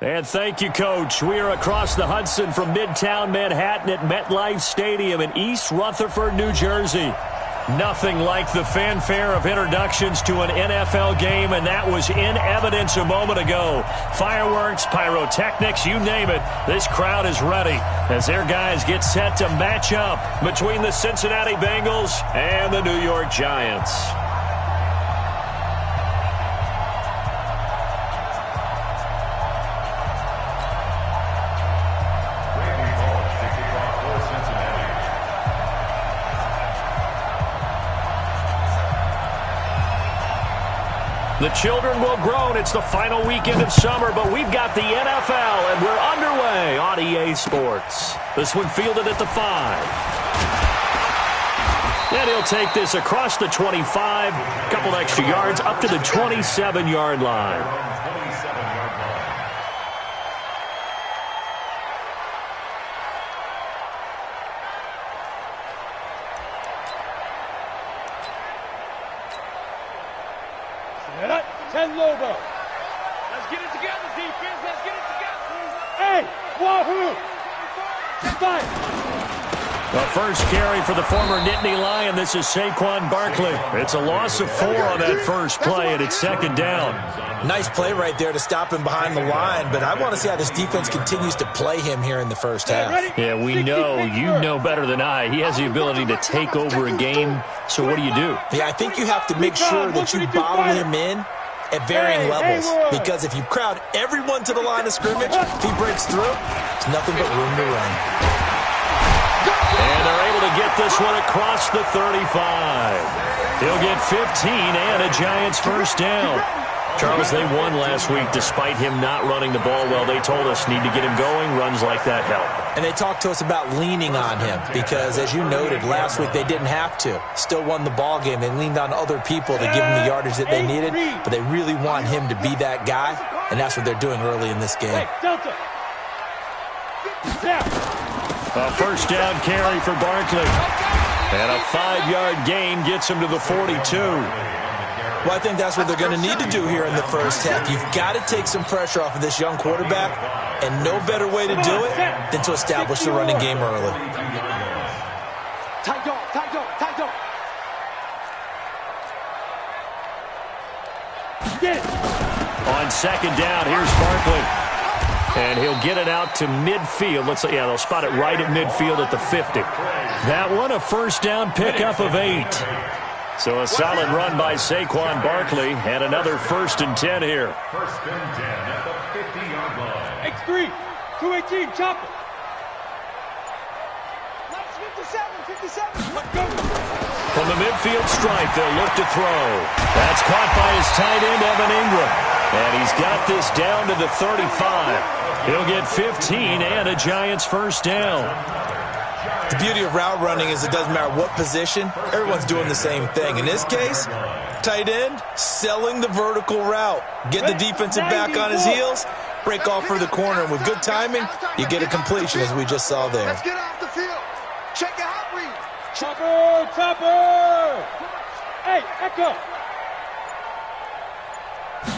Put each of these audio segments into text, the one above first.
And thank you, Coach. We are across the Hudson from Midtown Manhattan at MetLife Stadium in East Rutherford, New Jersey. Nothing like the fanfare of introductions to an NFL game, and that was in evidence a moment ago. Fireworks, pyrotechnics, you name it. This crowd is ready as their guys get set to match up between the Cincinnati Bengals and the New York Giants. The children will groan. It's the final weekend of summer, but we've got the NFL, and we're underway on EA Sports. This one fielded at the 5. And he'll take this across the 25, a couple extra yards, up to the 27-yard line. Lobo. Let's get it together, defense. Let's get it together. Hey, wahoo! The first carry for the former Nittany Lion. This is Saquon Barkley. It's a loss of 4 on that first play, and it's second down. Nice play right there to stop him behind the line, but I want to see how this defense continues to play him here in the first half. Yeah, we know. You know better than I. He has the ability to take over a game, so what do you do? Yeah, I think you have to make sure that you bottle him in at varying levels, because if you crowd everyone to the line of scrimmage, if he breaks through, it's nothing but room to run. And they're able to get this one across the 35. He'll get 15 and a Giants first down. Charles, they won last week despite him not running the ball well. They told us need to get him going. Runs like that help. And they talked to us about leaning on him because, as you noted, last week they didn't have to. Still won the ball game. They leaned on other people to give them the yardage that they needed, but they really want him to be that guy, and that's what they're doing early in this game. A first down carry for Barkley. And a 5-yard gain gets him to the 42. Well, I think that's what they're going to need to do here in the first half. You've got to take some pressure off of this young quarterback, and no better way to do it than to establish the running game early. Tight dog, tight dog, tight dog. Get it. On second down, here's Barkley. And he'll get it out to midfield. They'll spot it right at midfield at the 50. That one, a first down pickup of 8. So a solid run by Saquon Barkley, and another 1st and 10 here. 1st and 10 at the 50-yard line. X3, 218, chop it. 57. Let's go. From the midfield stripe, they'll look to throw. That's caught by his tight end, Evan Ingram. And he's got this down to the 35. He'll get 15 and a Giants first down. The beauty of route running is it doesn't matter what position, everyone's doing the same thing. In this case, tight end, selling the vertical route. Get the defensive back on his heels, break off for the corner. And with good timing, you get a completion, as we just saw there. Let's get off the field. Check the hot read. Chopper! Hey, Echo!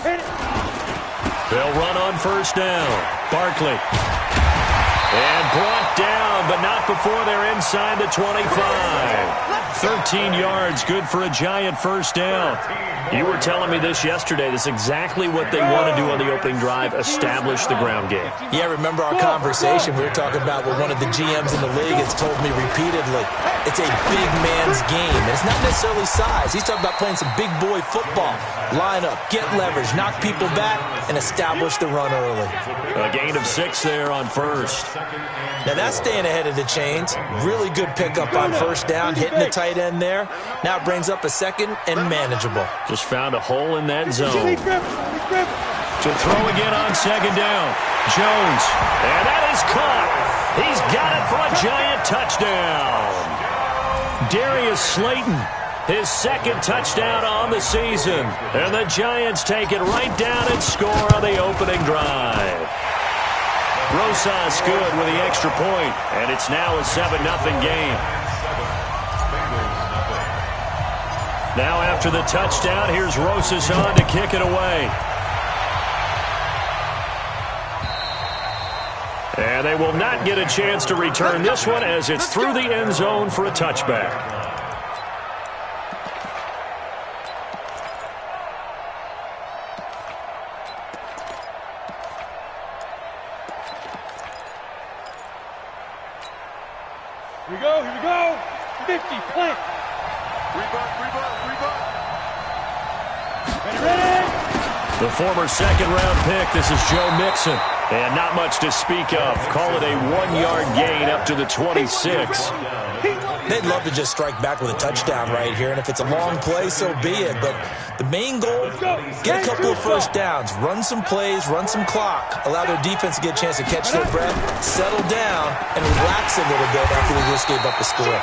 Hit it. They'll run on first down. Barkley. And brought down, but not before they're inside the 25. 13 yards, good for a Giant first down. You were telling me this yesterday. This is exactly what they want to do on the opening drive, establish the ground game. Yeah, remember our conversation? We were talking about what one of the GMs in the league has told me repeatedly. It's a big man's game. And it's not necessarily size. He's talking about playing some big boy football. Line up, get leverage, knock people back, and establish the run early. A gain of 6 there on first. Now that's staying ahead of the chains. Really good pickup on first down, hitting the tight end there. Now it brings up a second and manageable. Just found a hole in that zone. To throw again on second down. Jones. And that is caught. He's got it for a Giant touchdown. Darius Slayton, his 2nd touchdown on the season. And the Giants take it right down and score on the opening drive. Rosas good with the extra point, and it's now a 7-0 game. Now after the touchdown, here's Rosas on to kick it away. And they will not get a chance to return this one as it's through the end zone for a touchback. Here we go, here we go. 50, plant. Rebuck. Ready. The former second-round pick, this is Joe Mixon. And not much to speak of. Call it a 1-yard gain up to the 26. They'd love to just strike back with a touchdown right here, and if it's a long play, so be it. But the main goal, get a couple of first downs, run some plays, run some clock, allow their defense to get a chance to catch their breath, settle down, and relax a little bit after they just gave up a score.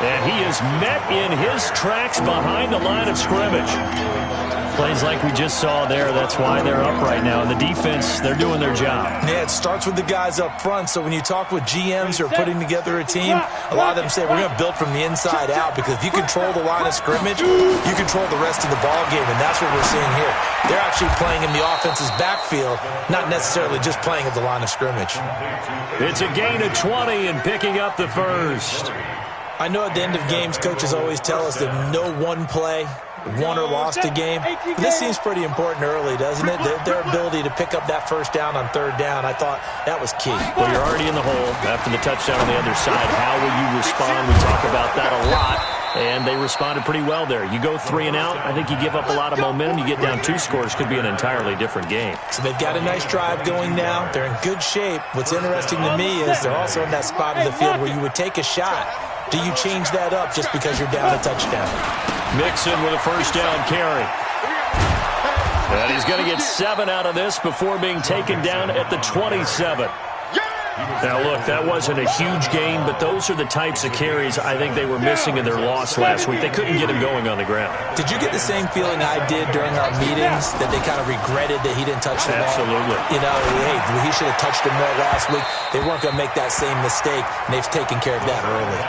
And he is met in his tracks behind the line of scrimmage. Plays like we just saw there, that's why they're up right now. And the defense, they're doing their job. Yeah, it starts with the guys up front. So when you talk with GMs who are putting together a team, a lot of them say, we're going to build from the inside out, because if you control the line of scrimmage, you control the rest of the ball game, and that's what we're seeing here. They're actually playing in the offense's backfield, not necessarily just playing at the line of scrimmage. It's a gain of 20 and picking up the first. I know at the end of games, coaches always tell us that no one play won or lost a game. But this seems pretty important early, doesn't it? Their ability to pick up that first down on third down, I thought that was key. Well, you're already in the hole after the touchdown on the other side. How will you respond? We talk about that a lot, and they responded pretty well there. You go 3 and out, I think you give up a lot of momentum. You get down 2 scores, could be an entirely different game. So they've got a nice drive going now. They're in good shape. What's interesting to me is they're also in that spot of the field where you would take a shot. Do you change that up just because you're down a touchdown? Mixon with a first down carry. And he's going to get 7 out of this before being taken down at the 27. Now, look, that wasn't a huge gain, but those are the types of carries I think they were missing in their loss last week. They couldn't get him going on the ground. Did you get the same feeling I did during our meetings, that they kind of regretted that he didn't touch the ball? Absolutely. You know, hey, he should have touched him more last week. They weren't going to make that same mistake, and they've taken care of that early.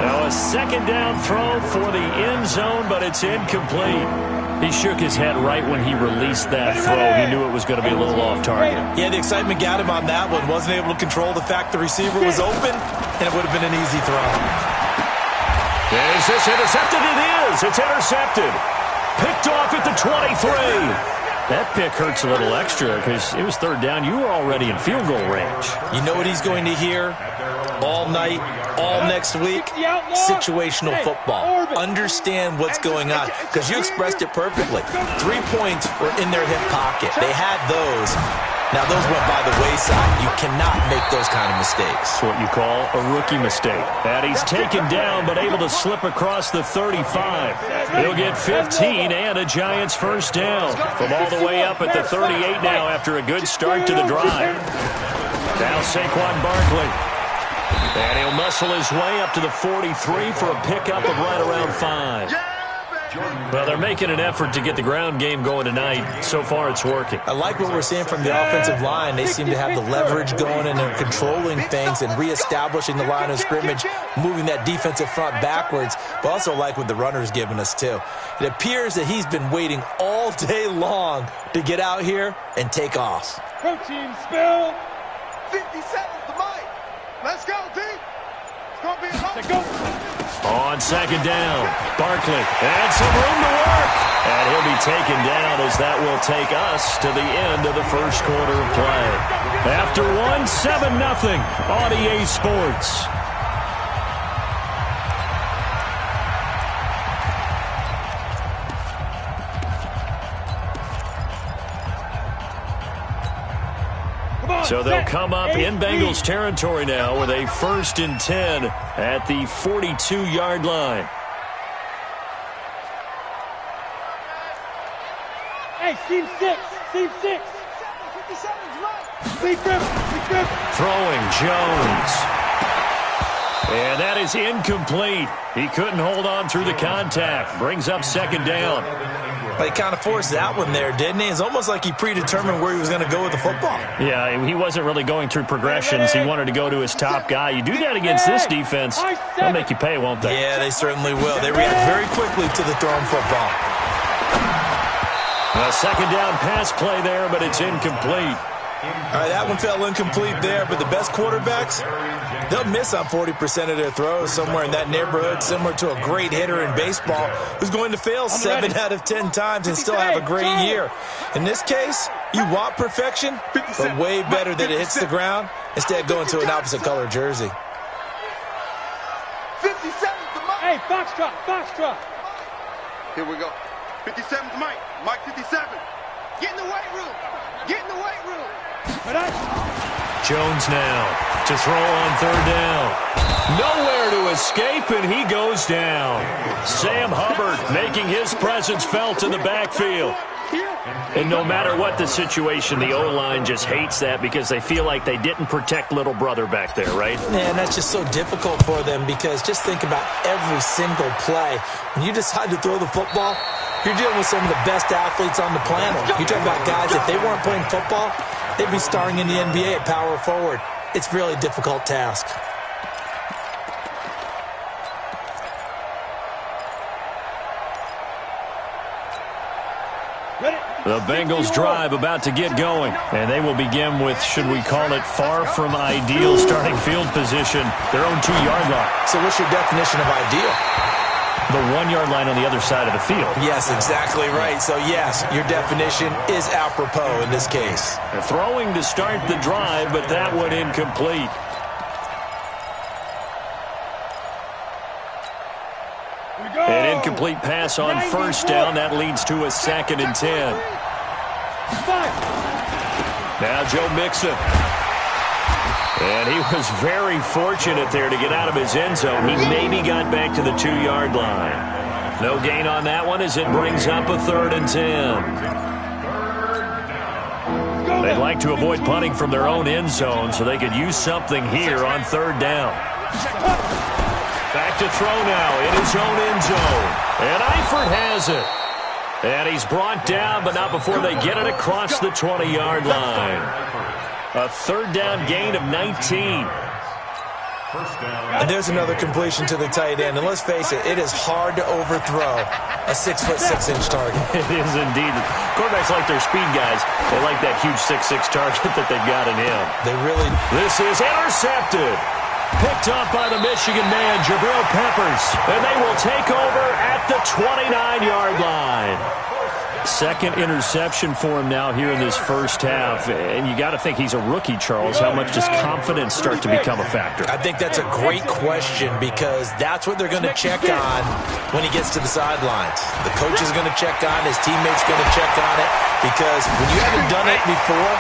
Now, a second down throw for the end zone, but it's incomplete. He shook his head right when he released that throw. He knew it was going to be a little off target. Yeah, the excitement got him on that one. Wasn't able to control the fact the receiver was open, and it would have been an easy throw. Is this intercepted? It is. It's intercepted. Picked off at the 23. That pick hurts a little extra because it was third down. You were already in field goal range. You know what he's going to hear all night, all next week? Situational football. Understand what's going on, because you expressed it perfectly. 3 points were in their hip pocket. They had those. Now, those went by the wayside. You cannot make those kind of mistakes. It's what you call a rookie mistake. And he's taken down, but able to slip across the 35. He'll get 15 and a Giants first down from all the way up at the 38 now after a good start to the drive. Now Saquon Barkley. And he'll muscle his way up to the 43 for a pickup of right around 5. Well, they're making an effort to get the ground game going tonight. So far, it's working. I like what we're seeing from the offensive line. They seem to have the leverage going, and they're controlling things and reestablishing the line of scrimmage, moving that defensive front backwards, but also like what the runner's giving us, too. It appears that he's been waiting all day long to get out here and take off. Protein spill. 50 seconds to Mike. Let's go, D. It's going to be a Let's go. On second down, Barkley, and some room to work. And he'll be taken down as that will take us to the end of the first quarter of play. After 7-0 on EA Sports. So they'll come up in Bengals territory now with a 1st and 10 at the 42-yard line. Hey, seam 6. Seam 6. 57's right. Big grip. Throwing Jones. And that is incomplete. He couldn't hold on through the contact. Brings up second down. He kind of forced that one there, didn't he? It's almost like he predetermined where he was going to go with the football. Yeah, he wasn't really going through progressions. He wanted to go to his top guy. You do that against this defense, they'll make you pay, won't they? Yeah, they certainly will. They react very quickly to the thrown football. A second down pass play there, but it's incomplete. All right, that one fell incomplete there, but the best quarterbacks, they'll miss on 40% of their throws, somewhere in that neighborhood, similar to a great hitter in baseball who's going to fail 7 out of 10 times and still have a great year. In this case, you want perfection, but way better that it hits the ground instead of going to an opposite color jersey. 57's the Mike. Hey, foxtrot, foxtrot. Here we go. 57's Mike. Mike 57. Get in the weight room. Get in the weight room. Jones now to throw on 3rd down. Nowhere to escape, and he goes down. Sam Hubbard making his presence felt in the backfield. And no matter what the situation, the O-line just hates that because they feel like they didn't protect little brother back there, right? Man, that's just so difficult for them because just think about every single play. When you decide to throw the football, you're dealing with some of the best athletes on the planet. You talk about guys, if they weren't playing football, they'd be starring in the NBA at power forward. It's a really difficult task. The Bengals drive about to get going, and they will begin with, should we call it, far from ideal starting field position, their own 2-yard line. So what's your definition of ideal? The 1-yard line on the other side of the field. Yes, exactly right. So yes, your definition is apropos in this case. They're throwing to start the drive, but that one incomplete. An incomplete pass on 1st down. That leads to a 2nd and 10. Now Joe Mixon. And he was very fortunate there to get out of his end zone. He maybe got back to the 2-yard line. No gain on that one as it brings up a 3rd and 10. They'd like to avoid punting from their own end zone so they could use something here on 3rd down. Back to throw now in his own end zone. And Eifert has it. And he's brought down, but not before they get it across the 20-yard line. A 3rd down gain of 19. And there's another completion to the tight end. And let's face it, it is hard to overthrow a 6'6" target. It is indeed. Quarterbacks like their speed guys. They like that huge 6'6" target that they've got in him. They really. This is intercepted. Picked up by the Michigan man, Jabril Peppers. And they will take over at the 29-yard line. 2nd interception for him now here in this 1st half. And you got to think he's a rookie, Charles. How much does confidence start to become a factor? I think that's a great question because that's what they're going to check on when he gets to the sidelines. The coach is going to check on, his teammates going to check on it because when you haven't done it before,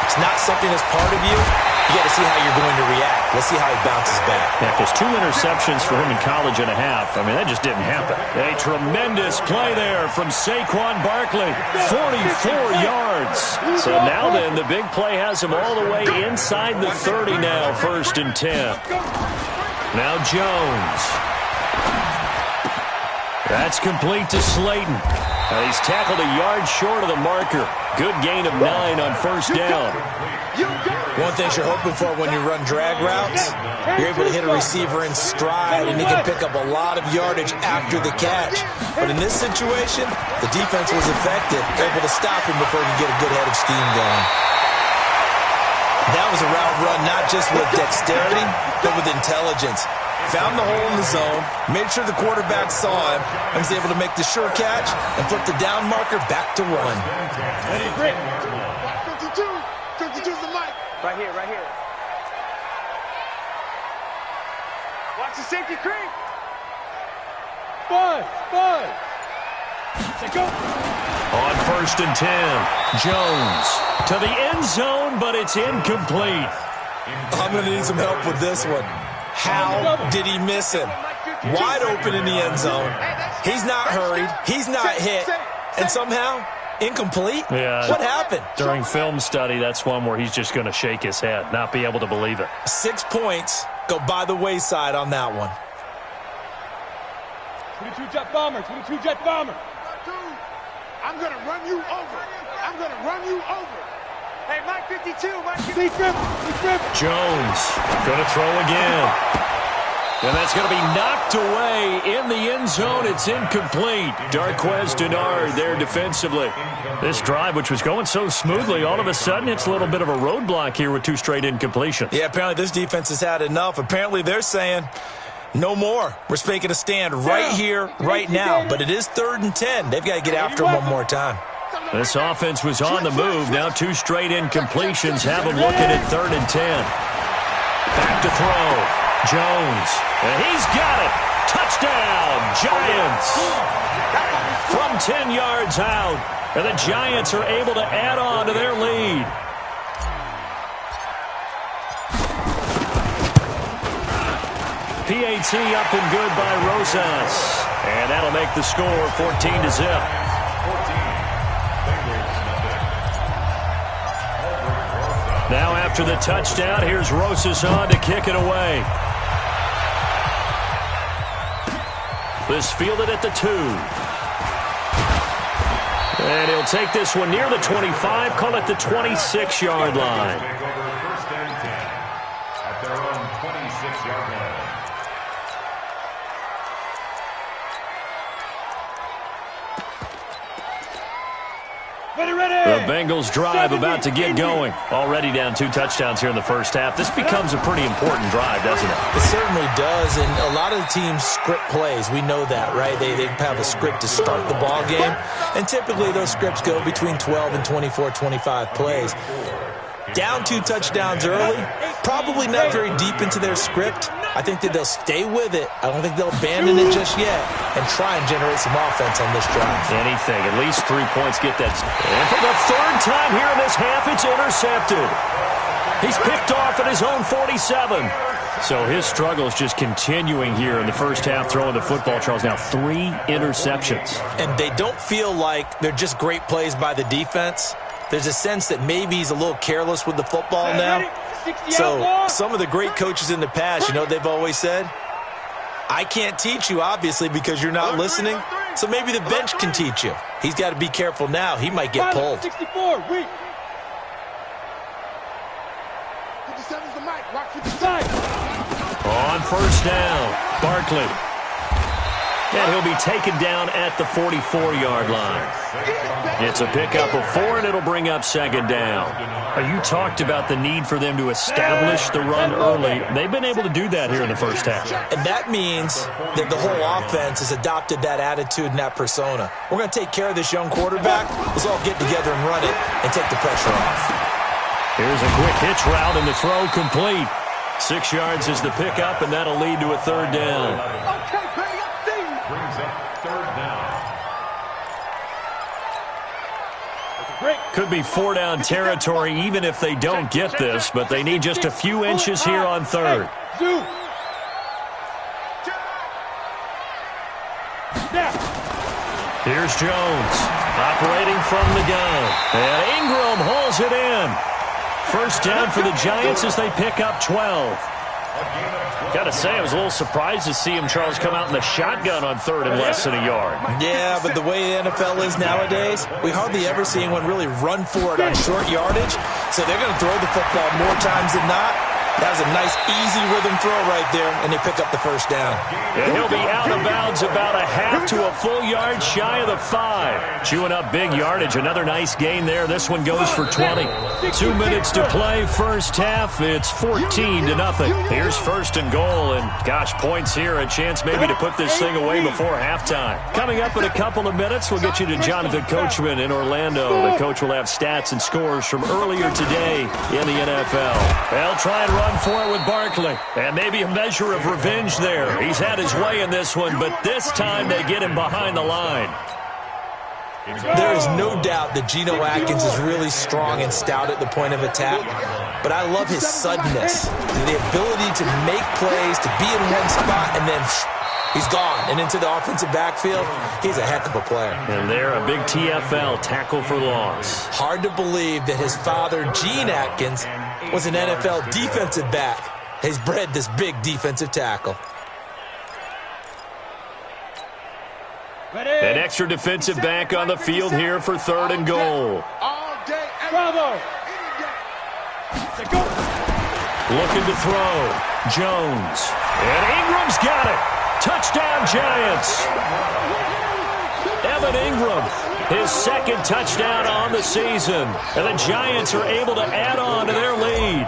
it's not something that's part of you. You got to see how you're going to react. Let's see how he bounces back. Yeah, because 2 interceptions for him in college and a half. I mean, that just didn't happen. A tremendous play there from Saquon Barkley. 44 yards. So now then, the big play has him all the way inside the 30 now, 1st and 10. Now Jones. That's complete to Slayton. He's tackled a yard short of the marker. Good gain of 9 on 1st down. One thing you're hoping for when you run drag routes, you're able to hit a receiver in stride, and he can pick up a lot of yardage after the catch. But in this situation, the defense was effective, able to stop him before he could get a good head of steam going. That was a route run not just with dexterity, but with intelligence. Found the hole in the zone, made sure the quarterback saw him, and was able to make the sure catch and flip the down marker back to 1. 52's the Mike. Right here, right here. Watch the safety creep. 5. Go. On 1st and 10, Jones to the end zone, but it's incomplete. I'm going to need some help with this one. How did he miss him? Wide open in the end zone. He's not hurried. He's not hit. And somehow, incomplete? Yeah. What happened? During film study, that's one where he's just going to shake his head, not be able to believe it. 6 points go by the wayside on that one. 22 jet bomber, 22 jet bomber. I'm going to run you over. I'm going to run you over. Hey, Mike 52, Mike 52. Jones going to throw again. And that's going to be knocked away in the end zone. It's incomplete. Darquez Denard there defensively. This drive, which was going so smoothly, all of a sudden it's a little bit of a roadblock here with 2 straight incompletions. Yeah, apparently this defense has had enough. Apparently they're saying no more. We're making a stand right here, right now. But it is 3rd and 10. They've got to get after him one more time. This offense was on the move. Now 2 straight incompletions have them looking at 3rd and 10. Back to throw. Jones, and he's got it. Touchdown, Giants. From 10 yards out, and the Giants are able to add on to their lead. PAT up and good by Rosas, and that'll make the score 14-0. Now after the touchdown, here's Rosas on to kick it away. This fielded at the 2. And he'll take this one near the 25, call it the 26-yard line. First and 10 at their own 26-yard line. The Bengals drive about to get going. Already down 2 touchdowns here in the first half. This becomes a pretty important drive, doesn't it? It certainly does, and a lot of the teams script plays. We know that, right? They have a script to start the ball game, and typically those scripts go between 12 and 24, 25 plays. Down 2 touchdowns early, probably not very deep into their script. I think that they'll stay with it. I don't think they'll abandon it just yet and try and generate some offense on this drive. Anything. At least 3 points get that. And for the 3rd time here in this half, it's intercepted. He's picked off at his own 47. So his struggle is just continuing here in the first half, throwing the football. Charles, now 3 interceptions. And they don't feel like they're just great plays by the defense. There's a sense that maybe he's a little careless with the football now. So some of the great coaches in the past, you know, they've always said, I can't teach you, obviously, because you're not listening. So maybe the bench can teach you. He's got to be careful now. He might get pulled. 64, weak. 57's the mic. Rock 55. On first down, Barkley. And he'll be taken down at the 44-yard line. It's a pickup of 4, and it'll bring up 2nd down. You talked about the need for them to establish the run early. They've been able to do that here in the first half. And that means that the whole offense has adopted that attitude and that persona. We're going to take care of this young quarterback. Let's all get together and run it and take the pressure off. Here's a quick hitch route, and the throw complete. 6 yards is the pickup, and that'll lead to a 3rd down. Brings up 3rd down. Could be 4-down territory even if they don't get this, but they need just a few inches here on 3rd. Here's Jones operating from the gun, and Ingram hauls it in. First down for the Giants as they pick up 12. Got to say, I was a little surprised to see him, Charles, come out in the shotgun on 3rd and less than a yard. Yeah, but the way the NFL is nowadays, we hardly ever see anyone really run for it on short yardage. So they're going to throw the football more times than not. That was a nice, easy rhythm throw right there, and they pick up the first down. And he'll be out of bounds about a half to a full yard shy of the 5. Chewing up big yardage. Another nice gain there. This one goes for 20. 2 minutes to play first half. It's 14-0. Here's 1st and goal, and gosh, points here. A chance maybe to put this thing away before halftime. Coming up in a couple of minutes, we'll get you to Jonathan Coachman in Orlando. The coach will have stats and scores from earlier today in the NFL. They'll try and run for it with Barkley, and maybe a measure of revenge there. He's had his way in this one, but this time they get him behind the line. There is no doubt that Geno Atkins is really strong and stout at the point of attack, but I love his suddenness, the ability to make plays, to be in one spot, and then he's gone and into the offensive backfield. He's a heck of a player. And there, a big TFL, tackle for loss. Hard to believe that his father, Gene Atkins, was an NFL defensive back. He's bred this big defensive tackle. An extra defensive back on the field here for 3rd and goal. Bravo. Looking to throw. Jones And Ingram's got it. Touchdown, Giants. Evan Ingram, his second touchdown on the season. And the Giants are able to add on to their lead.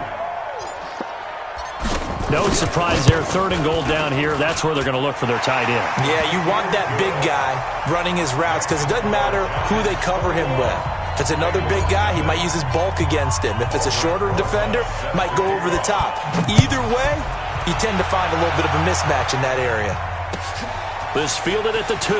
No surprise there, 3rd and goal down here. That's where they're going to look for their tight end. Yeah, you want that big guy running his routes because it doesn't matter who they cover him with. If it's another big guy, he might use his bulk against him. If it's a shorter defender, might go over the top. Either way, you tend to find a little bit of a mismatch in that area. This fielded at the 2.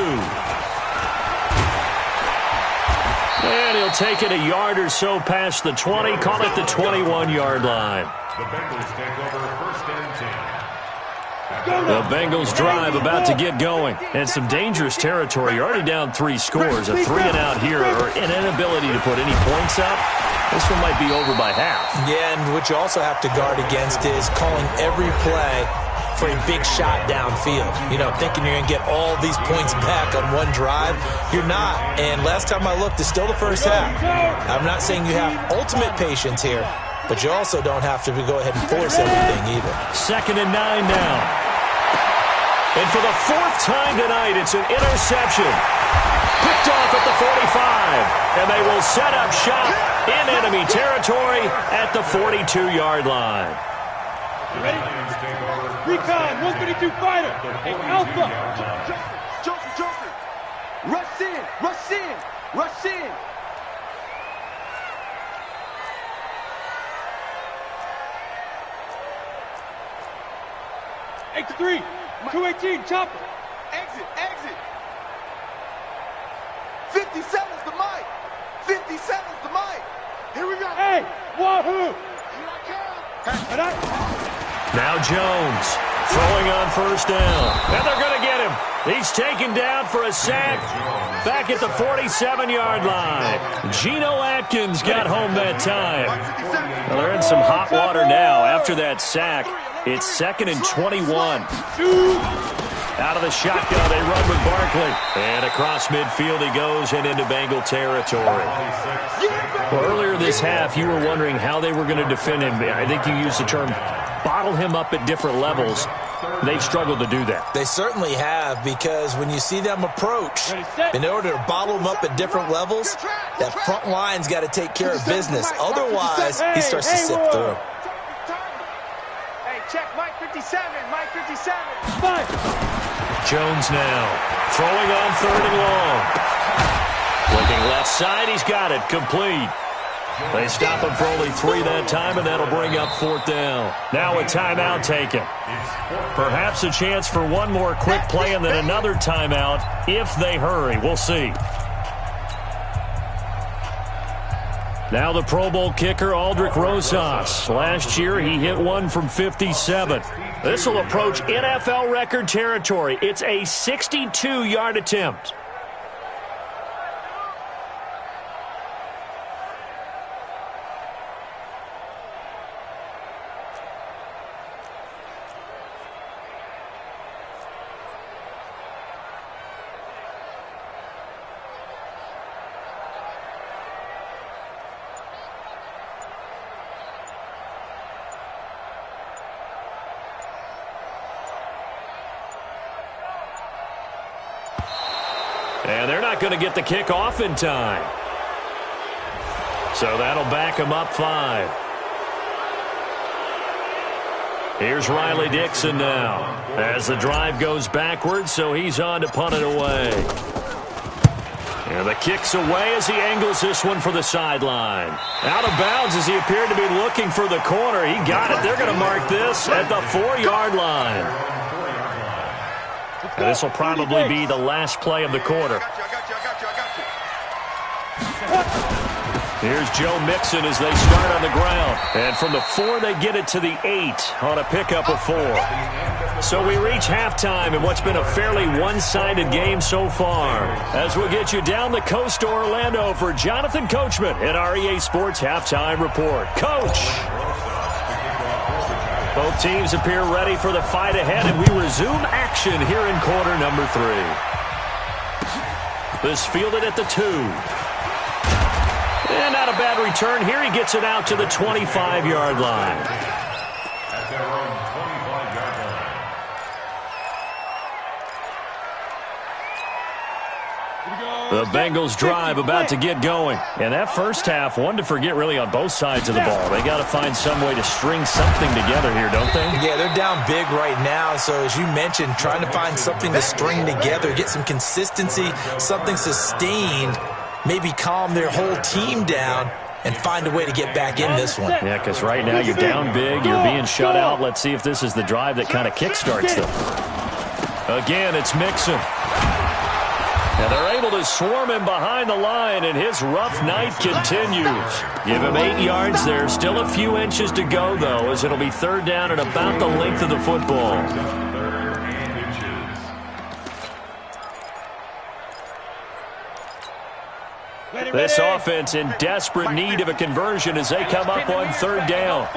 And he'll take it a yard or so past the 20, call it the 21-yard line. The Bengals take over 1st and 10. The Bengals drive about to get going. And some dangerous territory. You're already down 3 scores. A 3-and-out here or an inability to put any points up. This one might be over by half. Yeah, and what you also have to guard against is calling every play for a big shot downfield. You know, thinking you're going to get all these points back on one drive. You're not. And last time I looked, it's still the first half. I'm not saying you have ultimate patience here, but you also don't have to go ahead and force everything either. 2nd and 9 now. And for the 4th time tonight, it's an interception. Picked off at the 45. And they will set up shop in enemy territory at the 42-yard line. Ready? Recon, 132 fighter. Hey, Alpha. Joker. Rush in. X3, 218, chopper. Exit. 57's the mic. Here we go. Hey, wahoo. Now Jones throwing on 1st down. And they're going to get him. He's taken down for a sack back at the 47-yard line. Geno Atkins got home that time. Well, they're in some hot water now after that sack. It's 2nd and 21. Out of the shotgun, they run with Barkley. And across midfield he goes and into Bengal territory. Well, earlier this half, you were wondering how they were going to defend him. I think you used the term bottle him up at different levels. They've struggled to do that. They certainly have, because when you see them approach, in order to bottle them up at different levels, that front line's got to take care of business. Otherwise, he starts to sip through. Hey, check, Mike 57. Jones now throwing on 3rd and long. Looking left side, he's got it, complete. They stop him for only 3 that time, and that'll bring up 4th down. Now a timeout taken. Perhaps a chance for one more quick play and then another timeout if they hurry. We'll see. Now the Pro Bowl kicker, Aldrick Rosas. Last year, he hit one from 57. This will approach NFL record territory. It's a 62-yard attempt. And they're not going to get the kick off in time. So that'll back them up 5. Here's Riley Dixon now as the drive goes backwards, so he's on to punt it away. And the kick's away as he angles this one for the sideline. Out of bounds as he appeared to be looking for the corner. He got it. They're going to mark this at the 4-yard line. And this will probably be the last play of the quarter. Here's Joe Mixon as they start on the ground. And from the 4, they get it to the 8 on a pickup of 4. So we reach halftime in what's been a fairly one-sided game so far. As we'll get you down the coast to Orlando for Jonathan Coachman at our EA Sports Halftime Report. Coach! Both teams appear ready for the fight ahead, and we resume action here in quarter number 3. This fielded at the 2. And not a bad return here. He gets it out to the 25-yard line. At their own 25-yard line. The Bengals drive about to get going. And that first half, one to forget really on both sides of the ball. They got to find some way to string something together here, don't they? Yeah, they're down big right now. So as you mentioned, trying to find something to string together, get some consistency, something sustained, maybe calm their whole team down and find a way to get back in this one. Yeah, because right now you're down big, you're being shut out. Let's see if this is the drive that kind of kickstarts them. Again, it's Mixon. And they're able to swarm him behind the line, and his rough night continues. Give him 8 yards there. Still a few inches to go, though, as it'll be third down and about the length of the football. This offense in desperate need of a conversion as they come up on third down.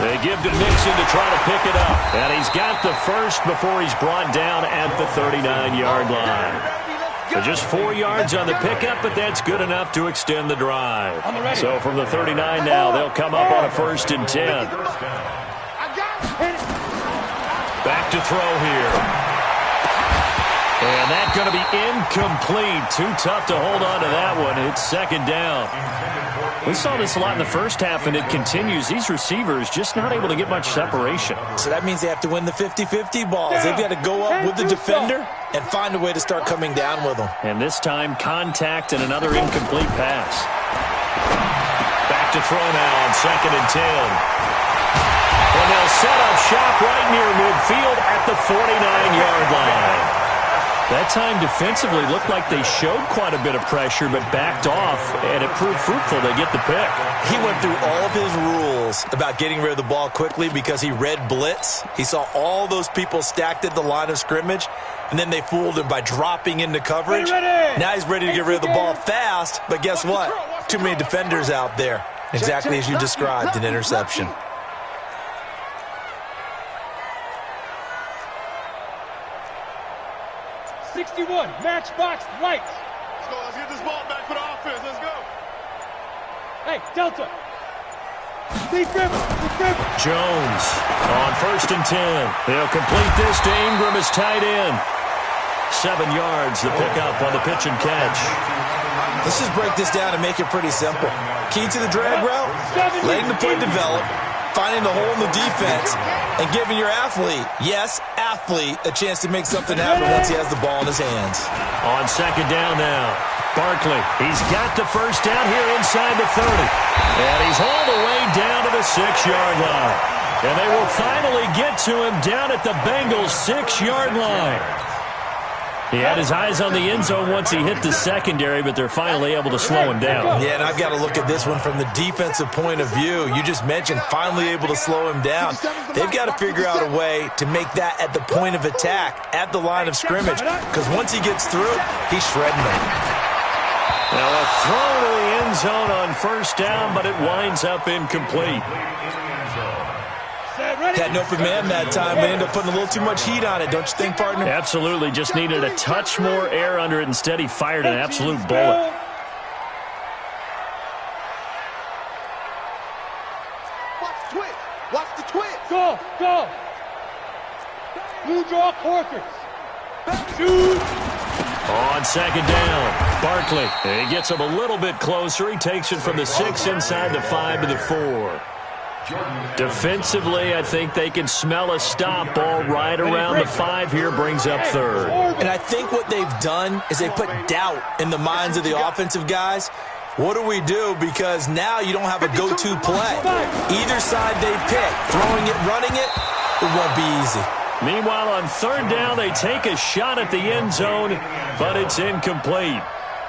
They give to Mixon to try to pick it up. And he's got the first before he's brought down at the 39-yard line. So just 4 yards on the pickup, but that's good enough to extend the drive. So from the 39 now, they'll come up on a 1st and 10. Back to throw here. And that's going to be incomplete. Too tough to hold on to that one. It's second down. We saw this a lot in the first half, and it continues. These receivers just not able to get much separation. So that means they have to win the 50-50 balls. They've got to go up with the defender and find a way to start coming down with them. And this time, contact and another incomplete pass. Back to throw now on 2nd and 10. And they'll set up shop right near midfield at the 49-yard line. That time defensively looked like they showed quite a bit of pressure but backed off, and it proved fruitful to get the pick. He went through all of his rules about getting rid of the ball quickly because he read blitz. He saw all those people stacked at the line of scrimmage, and then they fooled him by dropping into coverage. Now he's ready to get rid of the ball fast, but guess what? Too many defenders out there. Exactly as you described, an interception. 61, matchbox lights. Let's go. Let's get this ball back for the offense. Let's go. Hey, Delta. Jones on 1st and 10. They'll complete this to Ingram as tight end. 7 yards, the pickup on the pitch and catch. Let's just break this down and make it pretty simple. Key to the drag route, letting the play develop, finding the hole in the defense, and giving your athlete, yes, athlete, a chance to make something happen once he has the ball in his hands. On 2nd down now, Barkley. He's got the first down here inside the 30. And he's all the way down to the 6-yard line. And they will finally get to him down at the Bengals' 6-yard line. He had his eyes on the end zone once he hit the secondary, but they're finally able to slow him down. Yeah, and I've got to look at this one from the defensive point of view. You just mentioned finally able to slow him down. They've got to figure out a way to make that at the point of attack, at the line of scrimmage, because once he gets through, he's shredding them. Now a throw to the end zone on 1st down, but it winds up incomplete. Had an open man that time, but ended up putting a little too much heat on it, don't you think, partner? Absolutely. Just needed a touch more air under it. Instead, he fired an absolute bullet. Watch the twist. Watch the twist. Go, go. Blue draw Corkers. Shoot. On 2nd down, Barkley. He gets him a little bit closer. He takes it from the 6 inside the 5 to the 4. Defensively, I think they can smell a stop ball right around the 5 here, brings up 3rd. And I think what they've done is they put doubt in the minds of the offensive guys. What do we do? Because now you don't have a go-to play. Either side they pick, throwing it, running it, it won't be easy. Meanwhile, on 3rd down, they take a shot at the end zone, but it's incomplete.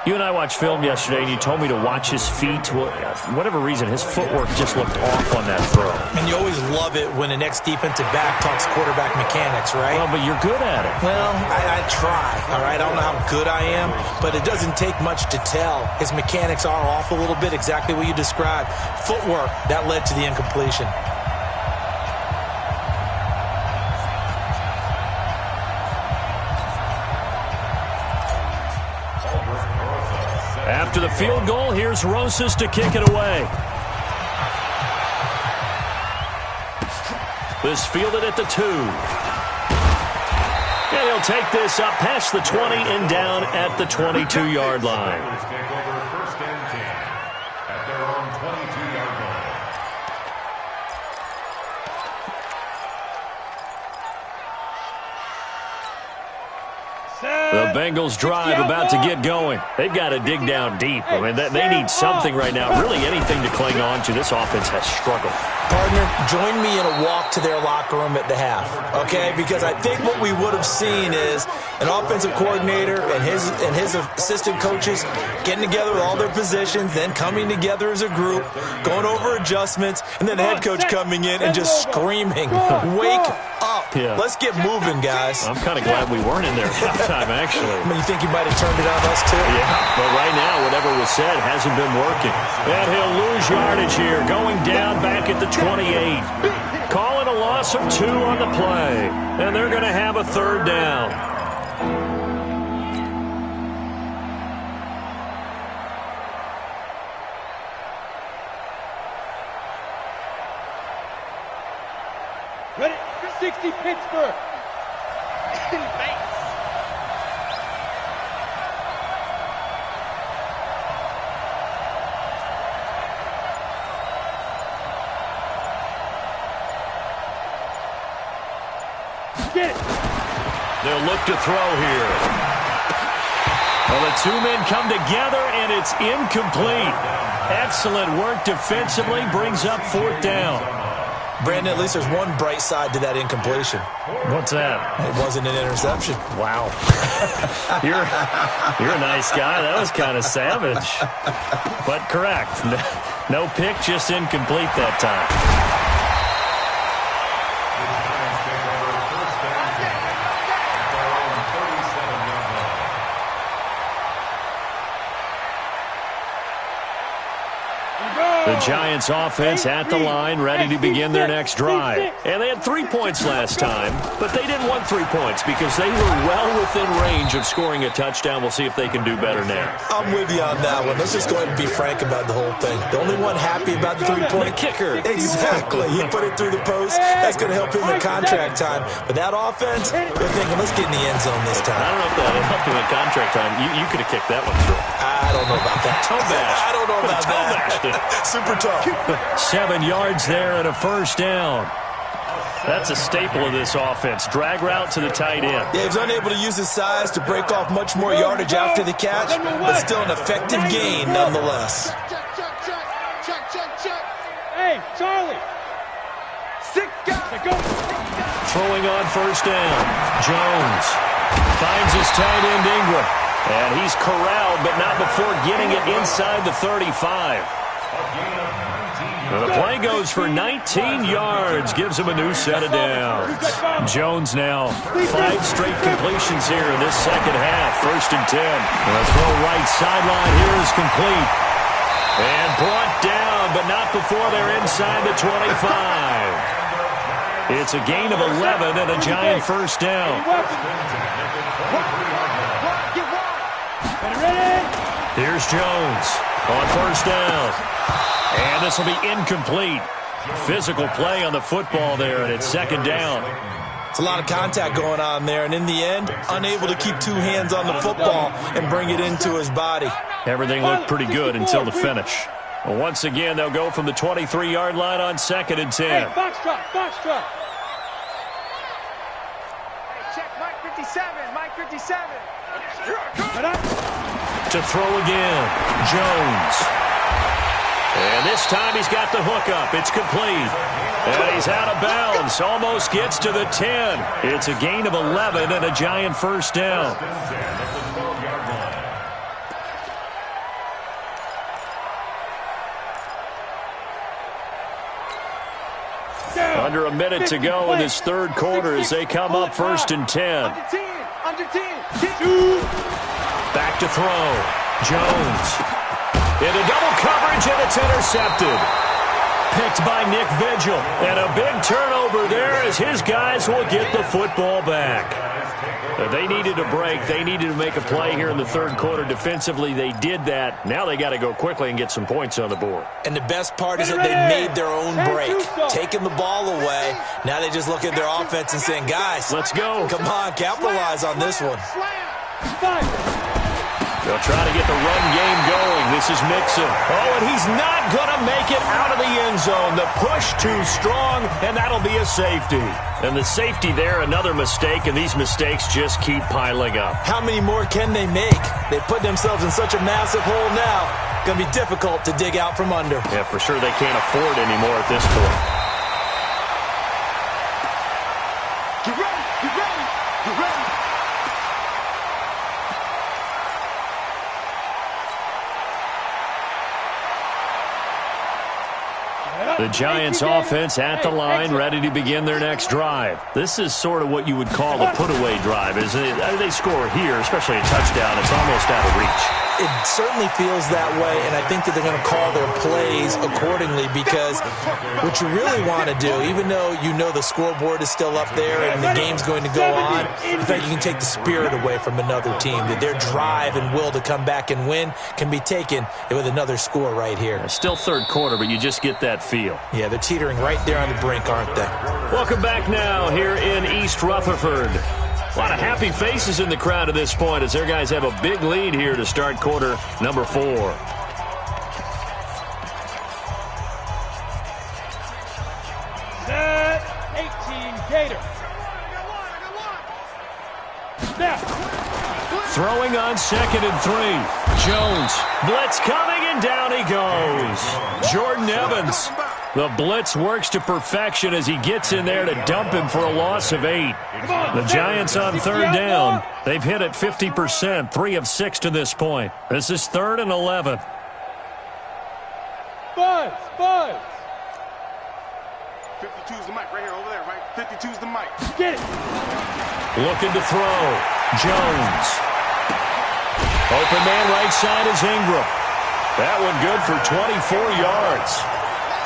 You and I watched film yesterday, and you told me to watch his feet. For whatever reason, his footwork just looked off on that throw. And you always love it when the next defensive back talks quarterback mechanics, right? Well, but you're good at it. Well, I try, all right? I don't know how good I am, but it doesn't take much to tell. His mechanics are off a little bit, exactly what you described. Footwork, that led to the incompletion. After the field goal, here's Rosas to kick it away. This fielded at the 2. And he'll take this up past the 20 and down at the 22-yard line. Take over first and 10 at their own 22-yard line. The Bengals drive about to get going. They've got to dig down deep. I mean, they need something right now, really anything to cling on to. This offense has struggled. Partner, join me in a walk to their locker room at the half, okay? Because I think what we would have seen is an offensive coordinator and his assistant coaches getting together with all their positions, then coming together as a group, going over adjustments, and then the head coach coming in and just screaming, "Wake up. Yeah. Let's get moving, guys." I'm kind of glad we weren't in there at halftime, actually. I mean, you think he might have turned it on us, too? Yeah, but right now, whatever was said hasn't been working. And he'll lose yardage here, going down back at the 28. Calling a loss of 2 on the play. And they're going to have a third down. Ready? 60 Pittsburgh. Get it. They'll look to throw here. Well, the two men come together, and it's incomplete. Excellent work defensively, brings up 4th down. Brandon, at least there's one bright side to that incompletion. What's that? It wasn't an interception. Wow. You're a nice guy. That was kind of savage. But correct. No pick, just incomplete that time. The Giants offense at the line, ready to begin their next drive. And they had 3 points last time, but they didn't want 3 points because they were well within range of scoring a touchdown. We'll see if they can do better now. I'm with you on that one. Let's just go ahead and be frank about the whole thing. The only one happy about the 3-point kicker. Exactly. He put it through the post. That's going to help him in contract time. But that offense, they're thinking, let's get in the end zone this time. I don't know if that helped him in contract time. You could have kicked that one through. I don't know about that. Toe bash. I don't know about that. Super tough. 7 yards there and a first down. That's a staple of this offense. Drag route to the tight end. Yeah, he was unable to use his size to break off much more yardage after the catch, but still an effective gain nonetheless. Check. Hey, Charlie. 6 guys. Go. Throwing on first down. Jones finds his tight end Ingram. And he's corralled, but not before getting it inside the 35. The play goes for 19 yards, gives him a new set of downs. Jones now 5 straight completions here in this second half. 1st and 10. The throw right sideline here is complete. And brought down, but not before they're inside the 25. It's a gain of 11 and a Giant first down. Here's Jones on first down. And this will be incomplete. Physical play on the football there, and it's 2nd down. It's a lot of contact going on there, and in the end, unable to keep 2 hands on the football and bring it into his body. Everything looked pretty good until the finish. Well, once again, they'll go from the 23-yard line on 2nd and 10. Hey, box truck. Hey, check Mike 57, Mike 57. To throw again, Jones. And this time he's got the hook up. It's complete. And he's out of bounds. Almost gets to the 10. It's a gain of 11 and a Giant first down. Under a minute to go in this 3rd quarter as they come up 1st and 10. Under 10. Back to throw. Jones. Into double coverage, and it's intercepted. Picked by Nick Vigil. And a big turnover there as his guys will get the football back. They needed a break. They needed to make a play here in the third quarter. Defensively, they did that. Now they got to go quickly and get some points on the board. And the best part is that they made their own break, taking the ball away. Now they just look at their offense and saying, guys, let's go. Come on, capitalize on this one. They'll try to get the run game going. This is Mixon. Oh, and he's not going to make it out of the end zone. The push too strong, and that'll be a safety. And the safety there, another mistake, and these mistakes just keep piling up. How many more can they make? They put themselves in such a massive hole now. Going to be difficult to dig out from under. Yeah, for sure they can't afford anymore at this point. Get ready, get ready, get ready. The Giants offense at the line, ready to begin their next drive. This is sort of what you would call a put-away drive. As they score here, especially a touchdown, it's almost out of reach. It certainly feels that way, and I think that they're going to call their plays accordingly, because what you really want to do, even though you know the scoreboard is still up there and the game's going to go on, in fact, you can take the spirit away from another team, that their drive and will to come back and win can be taken with another score right here. Still third quarter, but you just get that feel. Yeah, they're teetering right there on the brink, aren't they? Welcome back now here in East Rutherford. A lot of happy faces in the crowd at this point as their guys have a big lead here to start quarter number 4. Set 18 Gator. Snap. Throwing on 2nd and 3. Jones. Blitz coming, and down he goes. Jordan Evans. The blitz works to perfection as he gets in there to dump him for a loss of 8. The Giants on third down. They've hit it 50%, 3 of 6 to this point. This is 3rd and 11. Buzz. 52's the mic right here, over there, right? 52's the mic. Get it. Looking to throw. Jones. Open man right side is Ingram. That one good for 24 yards.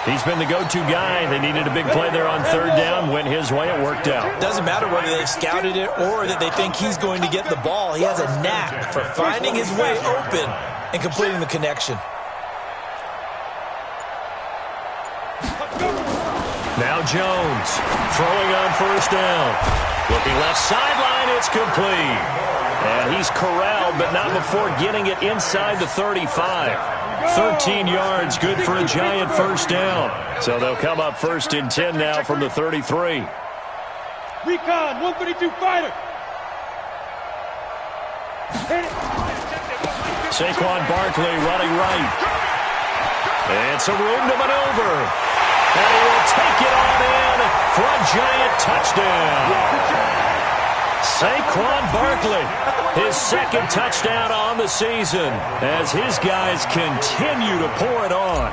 He's been the go-to guy. They needed a big play there on third down. Went his way. It worked out. Doesn't matter whether they've scouted it or that they think he's going to get the ball. He has a knack for finding his way open and completing the connection. Now Jones throwing on first down. Looking left sideline. It's complete. And he's corralled, but not before getting it inside the 35. 13 yards, good for a Giant first down. So they'll come up 1st and 10 now from the 33. Recon 132 fighter. Saquon Barkley running right. And some room to maneuver. And he will take it on in for a Giant touchdown. Saquon Barkley, his 2nd touchdown on the season as his guys continue to pour it on.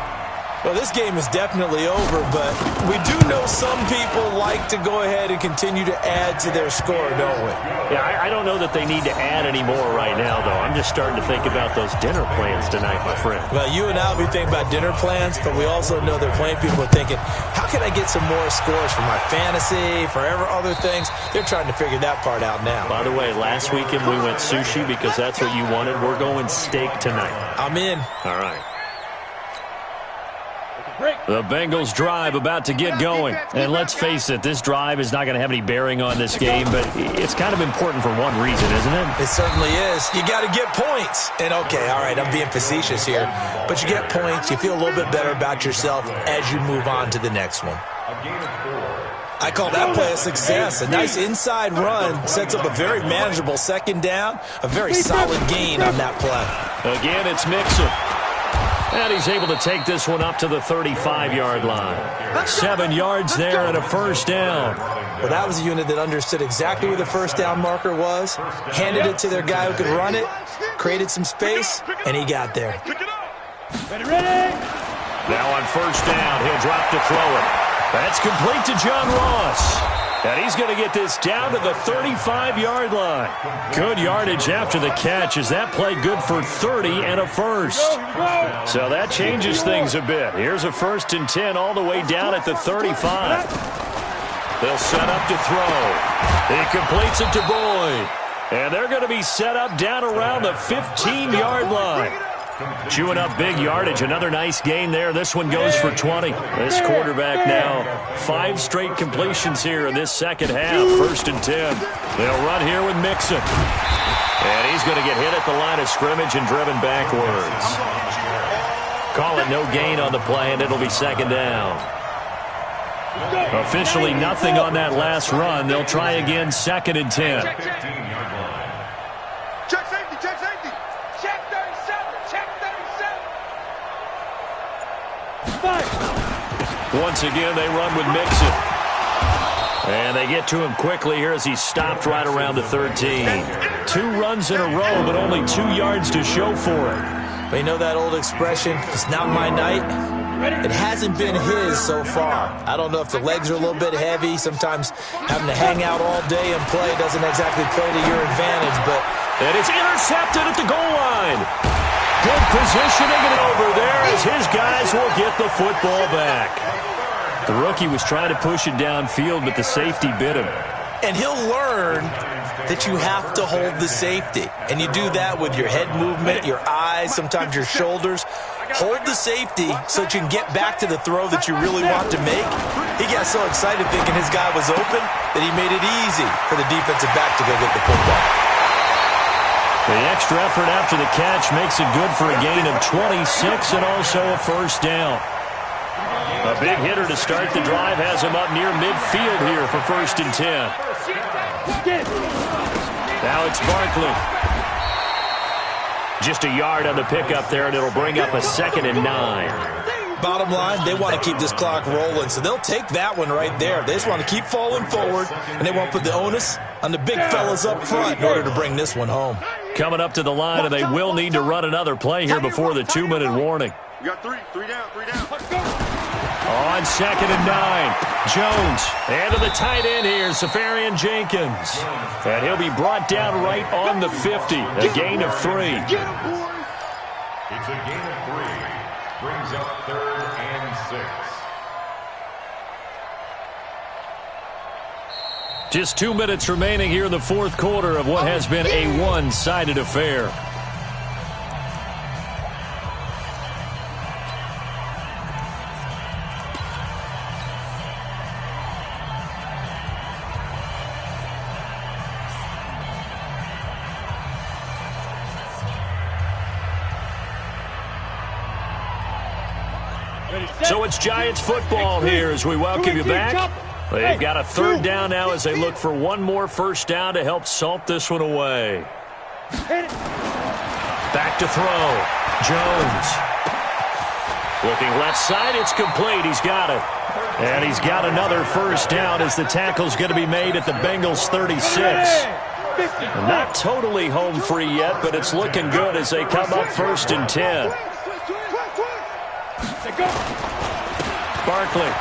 Well, this game is definitely over, but we do know some people like to go ahead and continue to add to their score, don't we? Yeah, I don't know that they need to add any more right now, though. I'm just starting to think about those dinner plans tonight, my friend. Well, you and I will be thinking about dinner plans, but we also know there are plenty of people are thinking, how can I get some more scores for my fantasy, for other things? They're trying to figure that part out now. By the way, last weekend we went sushi because that's what you wanted. We're going steak tonight. I'm in. All right. The Bengals drive about to get going. And let's face it, this drive is not going to have any bearing on this game, but it's kind of important for one reason, isn't it? It certainly is. You got to get points. And okay, all right, I'm being facetious here, but you get points, you feel a little bit better about yourself as you move on to the next one. I call that play a success. A nice inside run sets up a very manageable 2nd down, a very solid gain on that play. Again, it's Mixon. And he's able to take this one up to the 35-yard line. 7 yards there and a first down. Well, that was a unit that understood exactly where the first down marker was, handed it to their guy who could run it, created some space, and he got there. Ready. Now on first down, he'll drop to throw it. That's complete to John Ross. And he's going to get this down to the 35-yard line. Good yardage after the catch as that play good for 30 and a first. So that changes things a bit. Here's a 1st and 10 all the way down at the 35. They'll set up to throw. He completes it to Bull. Boyd. And they're going to be set up down around the 15-yard line. Chewing up big yardage. Another nice gain there. This one goes for 20. This quarterback now 5 straight completions here in this second half. 1st and 10. They'll run here with Mixon. And he's going to get hit at the line of scrimmage and driven backwards. Call it no gain on the play, and it'll be 2nd down. Officially nothing on that last run. They'll try again 2nd and 10. Check safety, check safety. Check 37, check 37. Once again, they run with Mixon. And they get to him quickly here as he's stopped right around the 13. 2 runs in a row, but only 2 yards to show for it. But you know that old expression, it's not my night? It hasn't been his so far. I don't know if the legs are a little bit heavy. Sometimes having to hang out all day and play doesn't exactly play to your advantage. But and it's intercepted at the goal line. Good positioning and over there as his guys will get the football back. The rookie was trying to push it downfield, but the safety bit him. And he'll learn that you have to hold the safety. And you do that with your head movement, your eyes, sometimes your shoulders. Hold the safety so that you can get back to the throw that you really want to make. He got so excited thinking his guy was open that he made it easy for the defensive back to go get the football. The extra effort after the catch makes it good for a gain of 26 and also a 1st down. A big hitter to start the drive has him up near midfield here for 1st and 10. Now it's Barkley. Just a yard on the pickup there, and it'll bring up a 2nd and 9. Bottom line, they want to keep this clock rolling, so they'll take that one right there. They just want to keep falling forward, and they want to put the onus on the big fellas up front in order to bring this one home. Coming up to the line, and they will need to run another play here before the 2-minute warning. You got 3 down. On 2nd and 9, Jones, and to the tight end here, Safarian Jenkins. And he'll be brought down right on the 50, a gain of 3. It's a gain of 3. Brings up 3rd and 6. Just 2 minutes remaining here in the 4th quarter of what has been a one-sided affair. So it's Giants football here as we welcome you back. They've got a 3rd down now as they look for one more 1st down to help salt this one away. Back to throw. Jones. Looking left side, it's complete. He's got it. And he's got another 1st down as the tackle's going to be made at the Bengals 36. Not totally home free yet, but it's looking good as they come up 1st and 10. Barkley.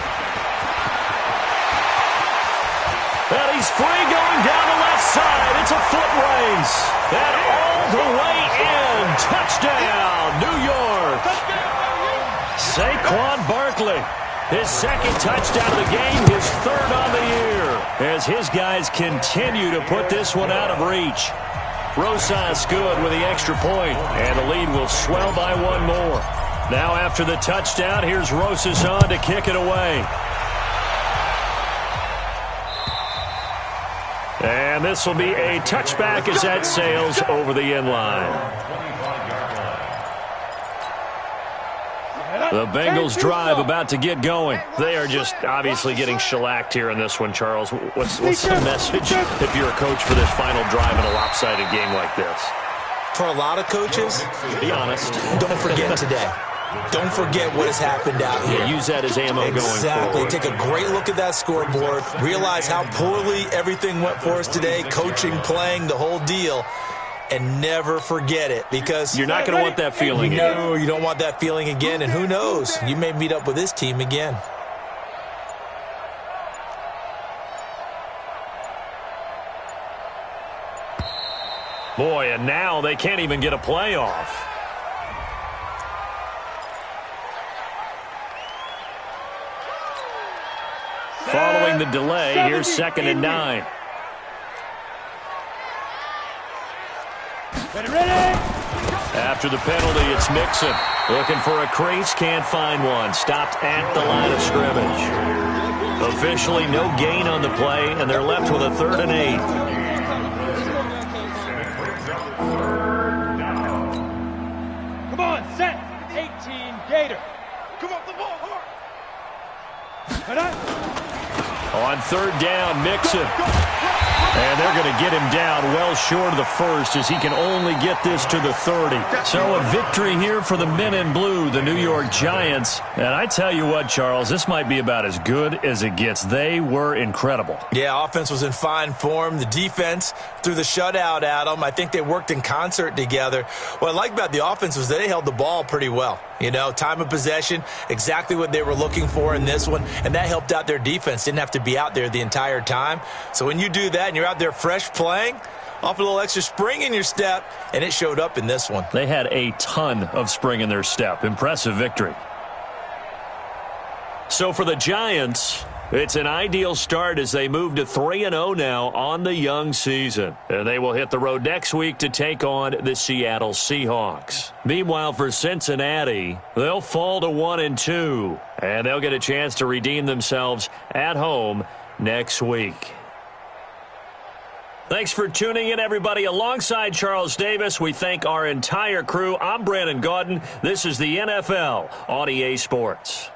And he's free going down the left side. It's a foot race. And all the way in. Touchdown, New York. Saquon Barkley. His 2nd touchdown of the game, his 3rd on the year. As his guys continue to put this one out of reach. Rosas good with the extra point. And the lead will swell by 1 more. Now after the touchdown, here's Rosas on to kick it away. And this will be a touchback as that sails over the end line. The Bengals drive about to get going. They are just obviously getting shellacked here in this one, Charles. What's the message if you're a coach for this final drive in a lopsided game like this? For a lot of coaches, be honest, don't forget today. Don't forget what has happened out here. Yeah, use that as ammo going forward. Exactly. Take a great look at that scoreboard. Realize how poorly everything went for us today. Coaching, playing, the whole deal. And never forget it, because you're not going to want that feeling again. No, you don't want that feeling again. And who knows? You may meet up with this team again. Boy, and now they can't even get a playoff. Following the delay, here's 2nd and 9. Ready. After the penalty, it's Mixon. Looking for a crease, can't find one. Stopped at the line of scrimmage. Officially no gain on the play, and they're left with a 3rd and 8. Come on, set. 18, Gator. Come off the ball, hard. On 3rd down, Mixon. And they're going to get him down well short of the 1st as he can only get this to the 30. So a victory here for the men in blue, the New York Giants. And I tell you what, Charles, this might be about as good as it gets. They were incredible. Yeah, offense was in fine form. The defense threw the shutout at them. I think they worked in concert together. What I like about the offense was they held the ball pretty well. You know, time of possession, exactly what they were looking for in this one, and that helped out their defense. Didn't have to be out there the entire time. So when you do that and you're out there fresh playing, off a little extra spring in your step, and it showed up in this one. They had a ton of spring in their step. Impressive victory. So for the Giants, it's an ideal start as they move to 3-0 now on the young season. And they will hit the road next week to take on the Seattle Seahawks. Meanwhile, for Cincinnati, they'll fall to 1-2. And they'll get a chance to redeem themselves at home next week. Thanks for tuning in, everybody. Alongside Charles Davis, we thank our entire crew. I'm Brandon Gaudin. This is the NFL on EA Sports.